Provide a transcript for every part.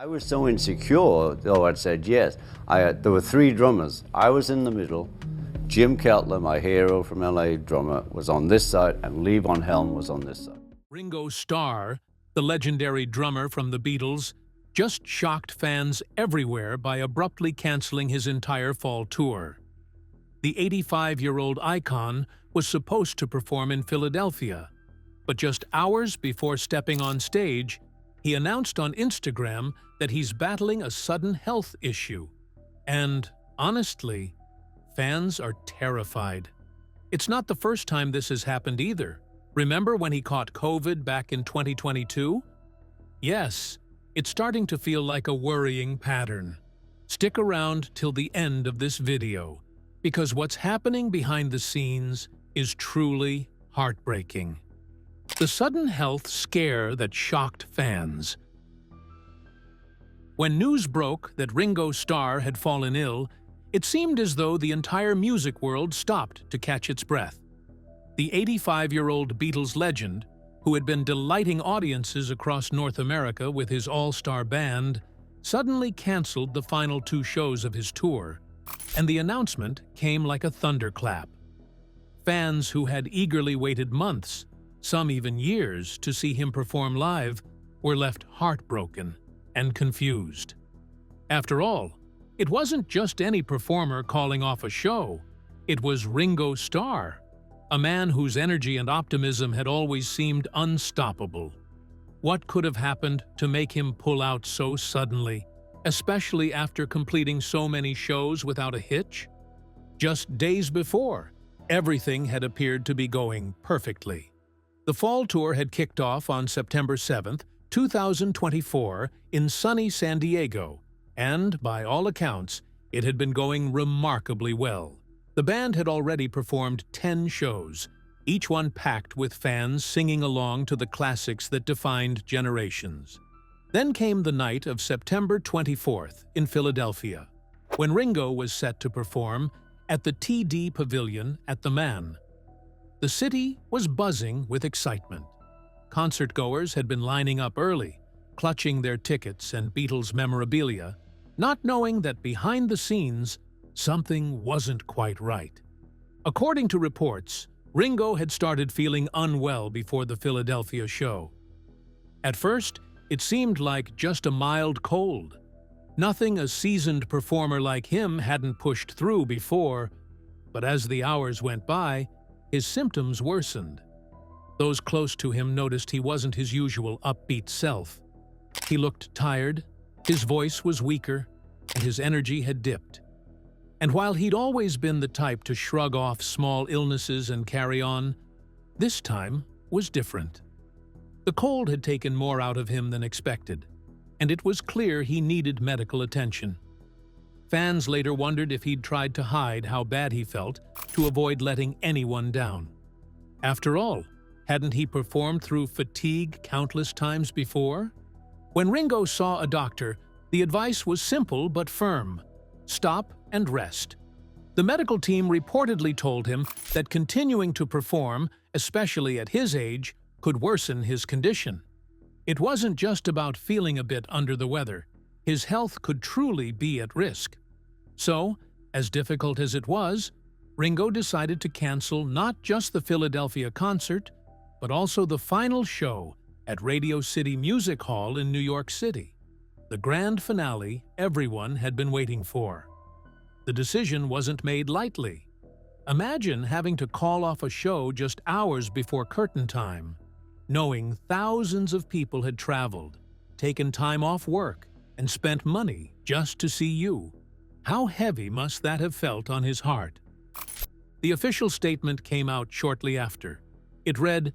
I was so insecure, though I'd said yes. There were three drummers. I was in the middle. Jim Keltler, my hero from LA drummer, was on this side, and Lee Von Helm was on this side. Ringo Starr, the legendary drummer from the Beatles, just shocked fans everywhere by abruptly canceling his entire fall tour. The 85-year-old icon was supposed to perform in Philadelphia, but just hours before stepping on stage, he announced on Instagram that he's battling a sudden health issue. And, honestly, fans are terrified. It's not the first time this has happened either. Remember when he caught COVID back in 2022? Yes, it's starting to feel like a worrying pattern. Stick around till the end of this video, because what's happening behind the scenes is truly heartbreaking. The sudden health scare that shocked fans. When news broke that Ringo Starr had fallen ill, it seemed as though the entire music world stopped to catch its breath. The 85-year-old Beatles legend, who had been delighting audiences across North America with his all-star band, suddenly canceled the final two shows of his tour, and the announcement came like a thunderclap. Fans who had eagerly waited months, some even years, to see him perform live, were left heartbroken and confused. After all, it wasn't just any performer calling off a show. It was Ringo Starr, a man whose energy and optimism had always seemed unstoppable. What could have happened to make him pull out so suddenly, especially after completing so many shows without a hitch? Just days before, everything had appeared to be going perfectly. The fall tour had kicked off on September 7, 2024, in sunny San Diego, and, by all accounts, it had been going remarkably well. The band had already performed 10 shows, each one packed with fans singing along to the classics that defined generations. Then came the night of September 24th in Philadelphia, when Ringo was set to perform at the TD Pavilion at the Man. The city was buzzing with excitement. Concertgoers had been lining up early, clutching their tickets and Beatles memorabilia, not knowing that behind the scenes, something wasn't quite right. According to reports, Ringo had started feeling unwell before the Philadelphia show. At first, it seemed like just a mild cold. Nothing a seasoned performer like him hadn't pushed through before, but as the hours went by, his symptoms worsened. Those close to him noticed he wasn't his usual upbeat self. He looked tired, his voice was weaker, and his energy had dipped. And while he'd always been the type to shrug off small illnesses and carry on, this time was different. The cold had taken more out of him than expected, and it was clear he needed medical attention. Fans later wondered if he'd tried to hide how bad he felt to avoid letting anyone down. After all, hadn't he performed through fatigue countless times before? When Ringo saw a doctor, the advice was simple but firm: stop and rest. The medical team reportedly told him that continuing to perform, especially at his age, could worsen his condition. It wasn't just about feeling a bit under the weather. His health could truly be at risk. So, as difficult as it was, Ringo decided to cancel not just the Philadelphia concert, but also the final show at Radio City Music Hall in New York City, the grand finale everyone had been waiting for. The decision wasn't made lightly. Imagine having to call off a show just hours before curtain time, knowing thousands of people had traveled, taken time off work, and spent money just to see you. How heavy must that have felt on his heart? The official statement came out shortly after. It read,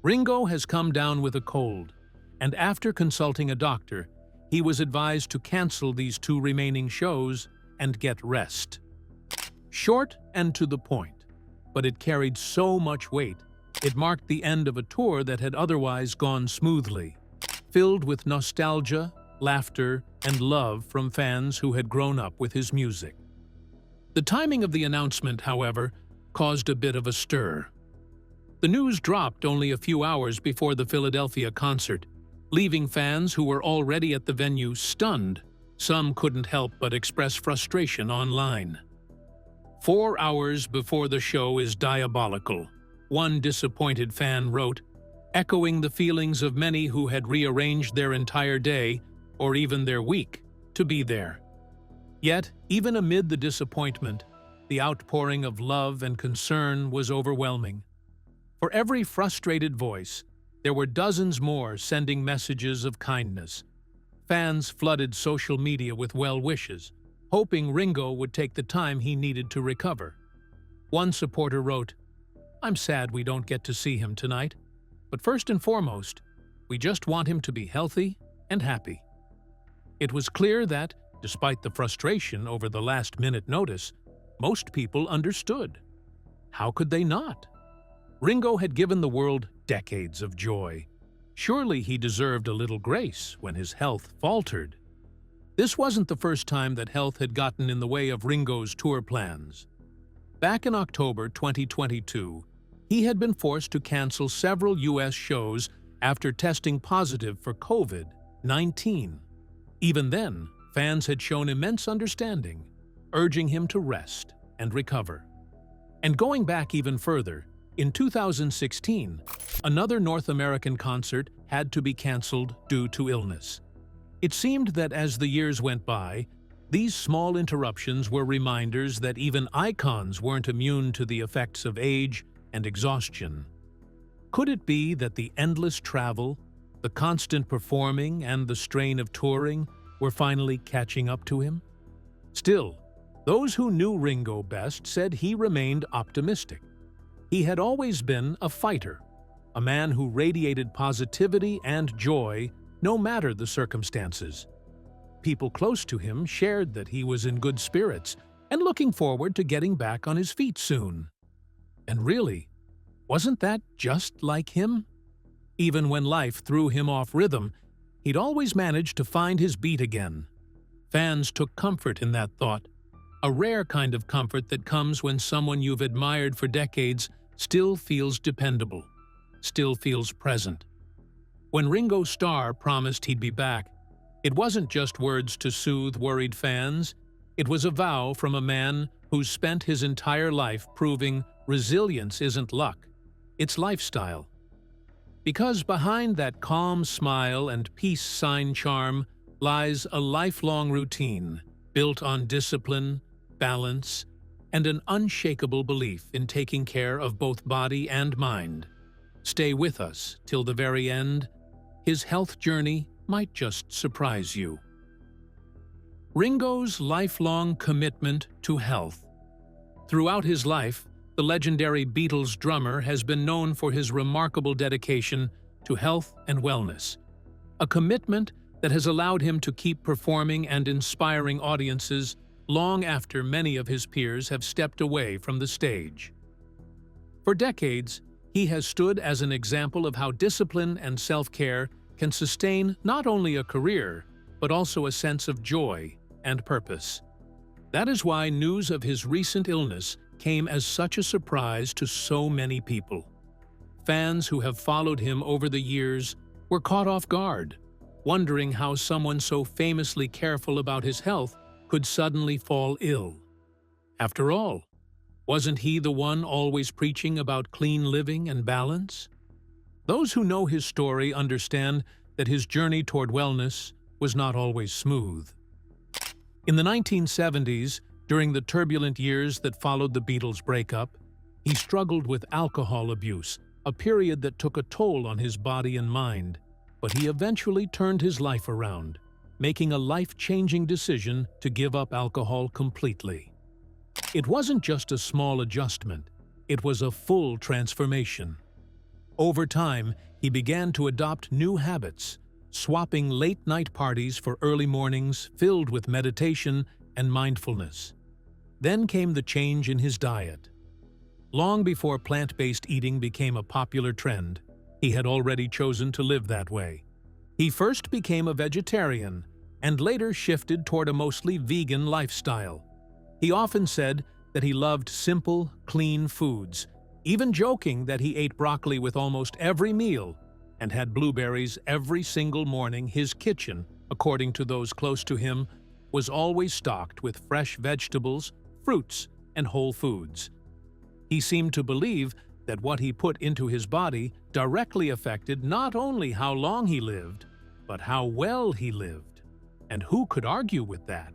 "Ringo has come down with a cold, and after consulting a doctor, he was advised to cancel these 2 remaining shows and get rest." Short and to the point, but it carried so much weight. It marked the end of a tour that had otherwise gone smoothly, filled with nostalgia, laughter, and love from fans who had grown up with his music. The timing of the announcement, however, caused a bit of a stir. The news dropped only a few hours before the Philadelphia concert, leaving fans who were already at the venue stunned. Some couldn't help but express frustration online. 4 hours before the show is diabolical, one disappointed fan wrote, echoing the feelings of many who had rearranged their entire day, or even their week, to be there. Yet, even amid the disappointment, the outpouring of love and concern was overwhelming. For every frustrated voice, there were dozens more sending messages of kindness. Fans flooded social media with well wishes, hoping Ringo would take the time he needed to recover. One supporter wrote, "I'm sad we don't get to see him tonight, but first and foremost, we just want him to be healthy and happy." It was clear that, despite the frustration over the last-minute notice, most people understood. How could they not? Ringo had given the world decades of joy. Surely he deserved a little grace when his health faltered. This wasn't the first time that health had gotten in the way of Ringo's tour plans. Back in October 2022, he had been forced to cancel several U.S. shows after testing positive for COVID-19. Even then, fans had shown immense understanding, urging him to rest and recover. And going back even further, in 2016, another North American concert had to be canceled due to illness. It seemed that as the years went by, these small interruptions were reminders that even icons weren't immune to the effects of age and exhaustion. Could it be that the endless travel, the constant performing, and the strain of touring were finally catching up to him? Still, those who knew Ringo best said he remained optimistic. He had always been a fighter, a man who radiated positivity and joy no matter the circumstances. People close to him shared that he was in good spirits and looking forward to getting back on his feet soon. And really, wasn't that just like him? Even when life threw him off rhythm, he'd always managed to find his beat again. Fans took comfort in that thought, a rare kind of comfort that comes when someone you've admired for decades still feels dependable, still feels present. When Ringo Starr promised he'd be back, it wasn't just words to soothe worried fans, it was a vow from a man who's spent his entire life proving resilience isn't luck, it's lifestyle. Because behind that calm smile and peace sign charm lies a lifelong routine built on discipline, balance, and an unshakable belief in taking care of both body and mind. Stay with us till the very end. His health journey might just surprise you. Ringo's lifelong commitment to health. Throughout his life, the legendary Beatles drummer has been known for his remarkable dedication to health and wellness, a commitment that has allowed him to keep performing and inspiring audiences long after many of his peers have stepped away from the stage. For decades, he has stood as an example of how discipline and self-care can sustain not only a career, but also a sense of joy and purpose. That is why news of his recent illness came as such a surprise to so many people. Fans who have followed him over the years were caught off guard, wondering how someone so famously careful about his health could suddenly fall ill. After all, wasn't he the one always preaching about clean living and balance? Those who know his story understand that his journey toward wellness was not always smooth. In the 1970s, during the turbulent years that followed the Beatles' breakup, he struggled with alcohol abuse, a period that took a toll on his body and mind. But he eventually turned his life around, making a life-changing decision to give up alcohol completely. It wasn't just a small adjustment, it was a full transformation. Over time, he began to adopt new habits, swapping late-night parties for early mornings filled with meditation and mindfulness. Then came the change in his diet. Long before plant-based eating became a popular trend, he had already chosen to live that way. He first became a vegetarian and later shifted toward a mostly vegan lifestyle. He often said that he loved simple, clean foods, even joking that he ate broccoli with almost every meal, and had blueberries every single morning, his kitchen, according to those close to him, was always stocked with fresh vegetables, fruits, and whole foods. He seemed to believe that what he put into his body directly affected not only how long he lived, but how well he lived. And who could argue with that,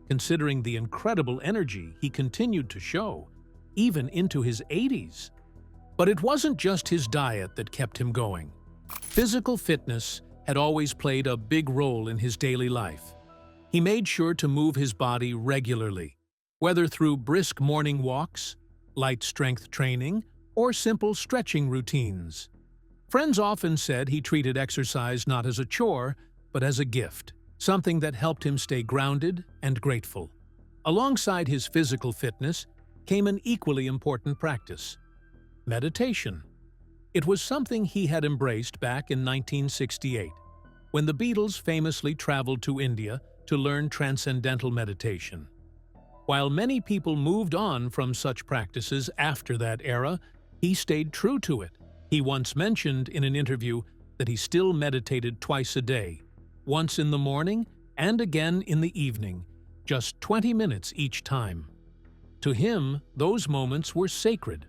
considering the incredible energy he continued to show, even into his 80s? But it wasn't just his diet that kept him going. Physical fitness had always played a big role in his daily life. He made sure to move his body regularly, whether through brisk morning walks, light strength training, or simple stretching routines. Friends often said he treated exercise not as a chore, but as a gift, something that helped him stay grounded and grateful. Alongside his physical fitness came an equally important practice: meditation. It was something he had embraced back in 1968, when the Beatles famously traveled to India to learn transcendental meditation. While many people moved on from such practices after that era, he stayed true to it. He once mentioned in an interview that he still meditated twice a day, once in the morning and again in the evening, just 20 minutes each time. To him, those moments were sacred,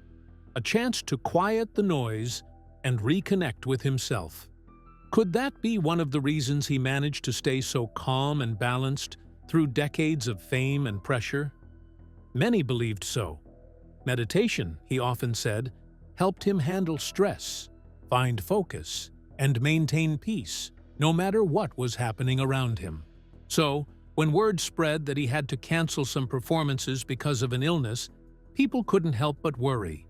a chance to quiet the noise and reconnect with himself. Could that be one of the reasons he managed to stay so calm and balanced through decades of fame and pressure? Many believed so. Meditation, he often said, helped him handle stress, find focus, and maintain peace, no matter what was happening around him. So, when word spread that he had to cancel some performances because of an illness, people couldn't help but worry.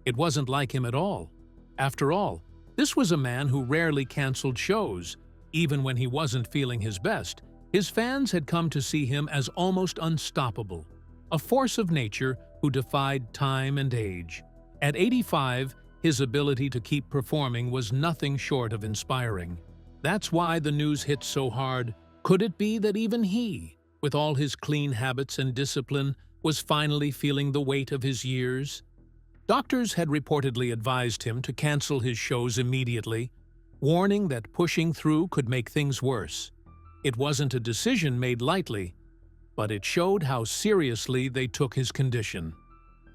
It wasn't like him at all. After all, this was a man who rarely canceled shows. Even when he wasn't feeling his best, his fans had come to see him as almost unstoppable, a force of nature who defied time and age. At 85, his ability to keep performing was nothing short of inspiring. That's why the news hit so hard. Could it be that even he, with all his clean habits and discipline, was finally feeling the weight of his years? Doctors had reportedly advised him to cancel his shows immediately, warning that pushing through could make things worse. It wasn't a decision made lightly, but it showed how seriously they took his condition.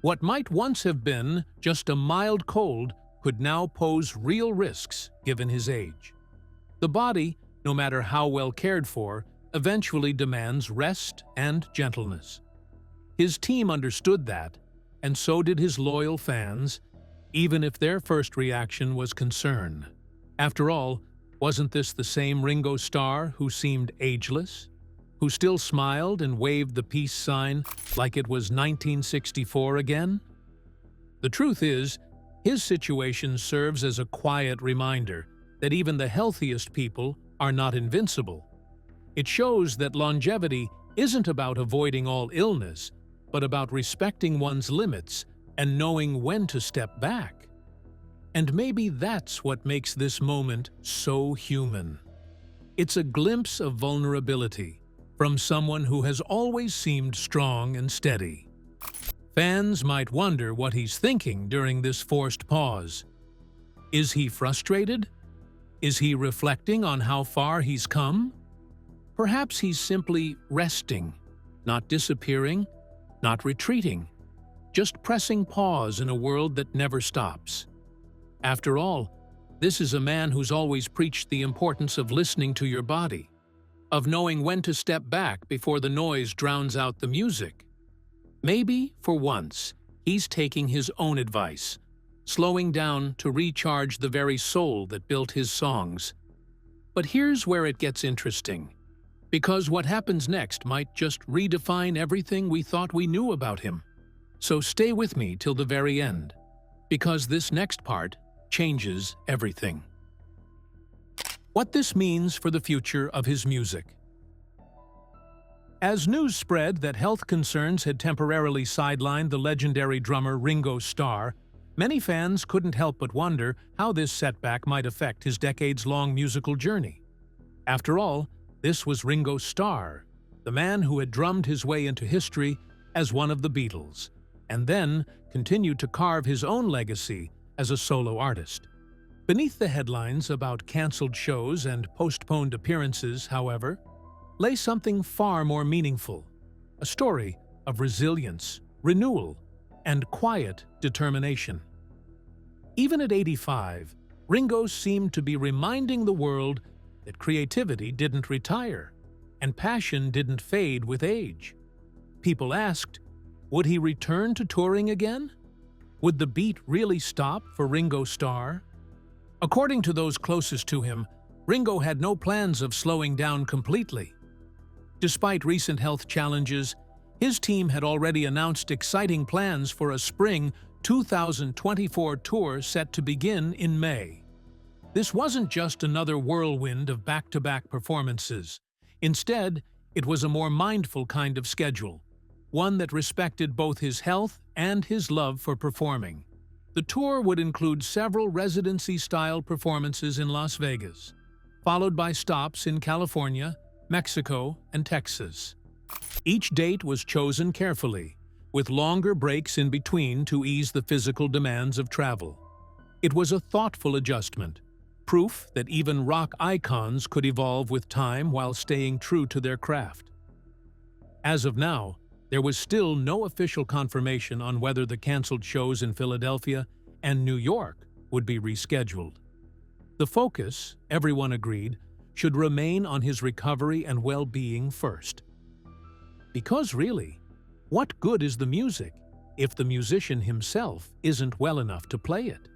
What might once have been just a mild cold could now pose real risks given his age. The body, no matter how well cared for, eventually demands rest and gentleness. His team understood that, and so did his loyal fans, even if their first reaction was concern. After all, wasn't this the same Ringo Starr who seemed ageless, who still smiled and waved the peace sign like it was 1964 again? The truth is, his situation serves as a quiet reminder that even the healthiest people are not invincible. It shows that longevity isn't about avoiding all illness, but about respecting one's limits and knowing when to step back. And maybe that's what makes this moment so human. It's a glimpse of vulnerability from someone who has always seemed strong and steady. Fans might wonder what he's thinking during this forced pause. Is he frustrated? Is he reflecting on how far he's come? Perhaps he's simply resting, not disappearing, not retreating, just pressing pause in a world that never stops. After all, this is a man who's always preached the importance of listening to your body, of knowing when to step back before the noise drowns out the music. Maybe, for once, he's taking his own advice, slowing down to recharge the very soul that built his songs. But here's where it gets interesting, because what happens next might just redefine everything we thought we knew about him. So stay with me till the very end, because this next part changes everything. What this means for the future of his music. As news spread that health concerns had temporarily sidelined the legendary drummer Ringo Starr, many fans couldn't help but wonder how this setback might affect his decades-long musical journey. After all, this was Ringo Starr, the man who had drummed his way into history as one of the Beatles, and then continued to carve his own legacy as a solo artist. Beneath the headlines about canceled shows and postponed appearances, however, lay something far more meaningful, a story of resilience, renewal, and quiet determination. Even at 85, Ringo seemed to be reminding the world that creativity didn't retire, and passion didn't fade with age. People asked, would he return to touring again? Would the beat really stop for Ringo Starr? According to those closest to him, Ringo had no plans of slowing down completely. Despite recent health challenges, his team had already announced exciting plans for a spring 2024 tour set to begin in May. This wasn't just another whirlwind of back-to-back performances. Instead, it was a more mindful kind of schedule, one that respected both his health and his love for performing. The tour would include several residency-style performances in Las Vegas, followed by stops in California, Mexico, and Texas. Each date was chosen carefully, with longer breaks in between to ease the physical demands of travel. It was a thoughtful adjustment, proof that even rock icons could evolve with time while staying true to their craft. As of now, there was still no official confirmation on whether the canceled shows in Philadelphia and New York would be rescheduled. The focus, everyone agreed, should remain on his recovery and well-being first. Because really, what good is the music if the musician himself isn't well enough to play it?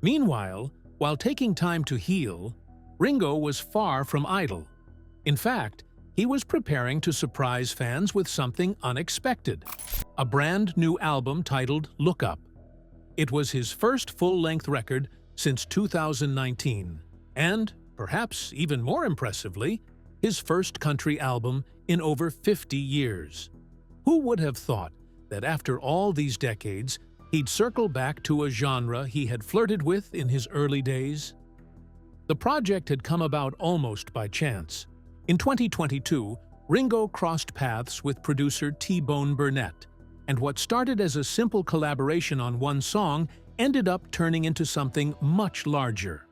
Meanwhile, while taking time to heal, Ringo was far from idle. In fact, he was preparing to surprise fans with something unexpected, a brand new album titled Look Up. It was his first full-length record since 2019, and, perhaps even more impressively, his first country album in over 50 years. Who would have thought that after all these decades, he'd circle back to a genre he had flirted with in his early days? The project had come about almost by chance. In 2022, Ringo crossed paths with producer T-Bone Burnett, and what started as a simple collaboration on one song ended up turning into something much larger.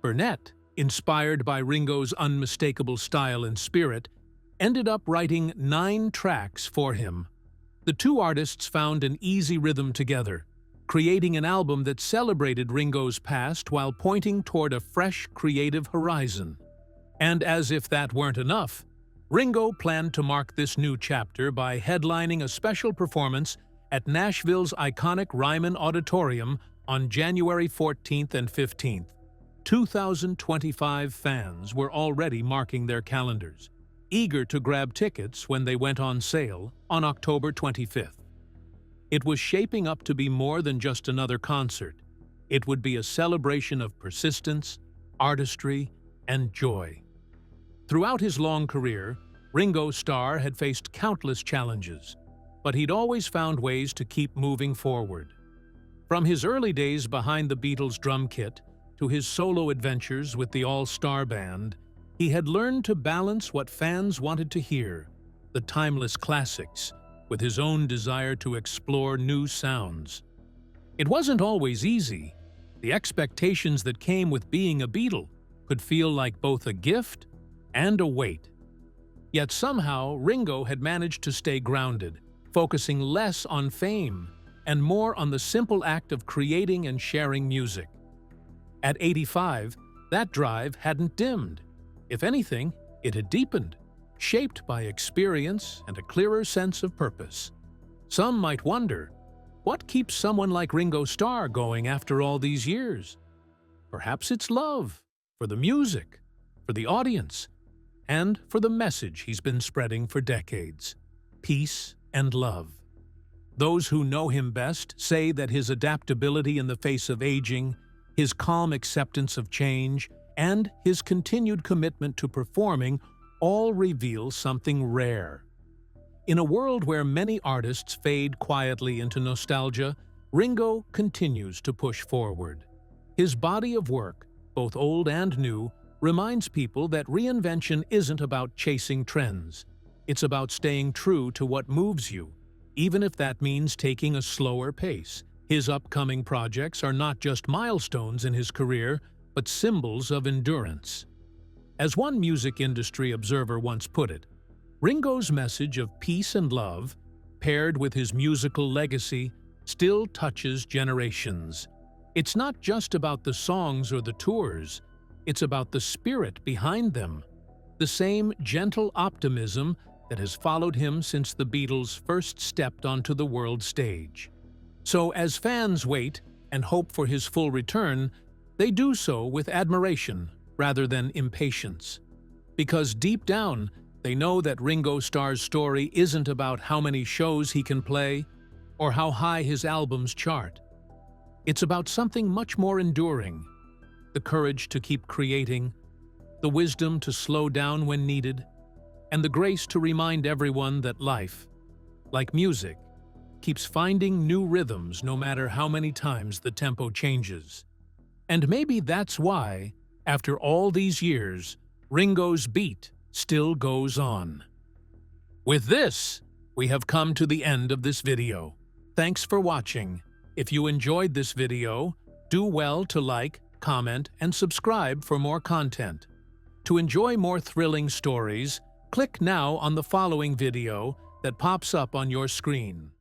Burnett, inspired by Ringo's unmistakable style and spirit, ended up writing 9 tracks for him. The two artists found an easy rhythm together, creating an album that celebrated Ringo's past while pointing toward a fresh creative horizon. And as if that weren't enough, Ringo planned to mark this new chapter by headlining a special performance at Nashville's iconic Ryman Auditorium on January 14th and 15th. 2,025 fans were already marking their calendars, eager to grab tickets when they went on sale on October 25th. It was shaping up to be more than just another concert. It would be a celebration of persistence, artistry, and joy. Throughout his long career, Ringo Starr had faced countless challenges, but he'd always found ways to keep moving forward. From his early days behind the Beatles' drum kit to his solo adventures with the All-Star Band, he had learned to balance what fans wanted to hear, the timeless classics, with his own desire to explore new sounds. It wasn't always easy. The expectations that came with being a Beatle could feel like both a gift and a weight. Yet somehow, Ringo had managed to stay grounded, focusing less on fame and more on the simple act of creating and sharing music. At 85, that drive hadn't dimmed. If anything, it had deepened, shaped by experience and a clearer sense of purpose. Some might wonder, what keeps someone like Ringo Starr going after all these years? Perhaps it's love for the music, for the audience, and for the message he's been spreading for decades: peace and love. Those who know him best say that his adaptability in the face of aging, his calm acceptance of change, and his continued commitment to performing all reveal something rare. In a world where many artists fade quietly into nostalgia, Ringo continues to push forward. His body of work, both old and new, reminds people that reinvention isn't about chasing trends. It's about staying true to what moves you, even if that means taking a slower pace, His upcoming projects are not just milestones in his career, but symbols of endurance. As one music industry observer once put it, Ringo's message of peace and love, paired with his musical legacy, still touches generations. It's not just about the songs or the tours, it's about the spirit behind them, the same gentle optimism that has followed him since the Beatles first stepped onto the world stage. So as fans wait and hope for his full return, they do so with admiration rather than impatience. Because deep down, they know that Ringo Starr's story isn't about how many shows he can play or how high his albums chart. It's about something much more enduring: the courage to keep creating, the wisdom to slow down when needed, and the grace to remind everyone that life, like music, keeps finding new rhythms no matter how many times the tempo changes. And maybe that's why, after all these years, Ringo's beat still goes on. With this, we have come to the end of this video. Thanks for watching. If you enjoyed this video, do well to like, comment, and subscribe for more content. To enjoy more thrilling stories, click now on the following video that pops up on your screen.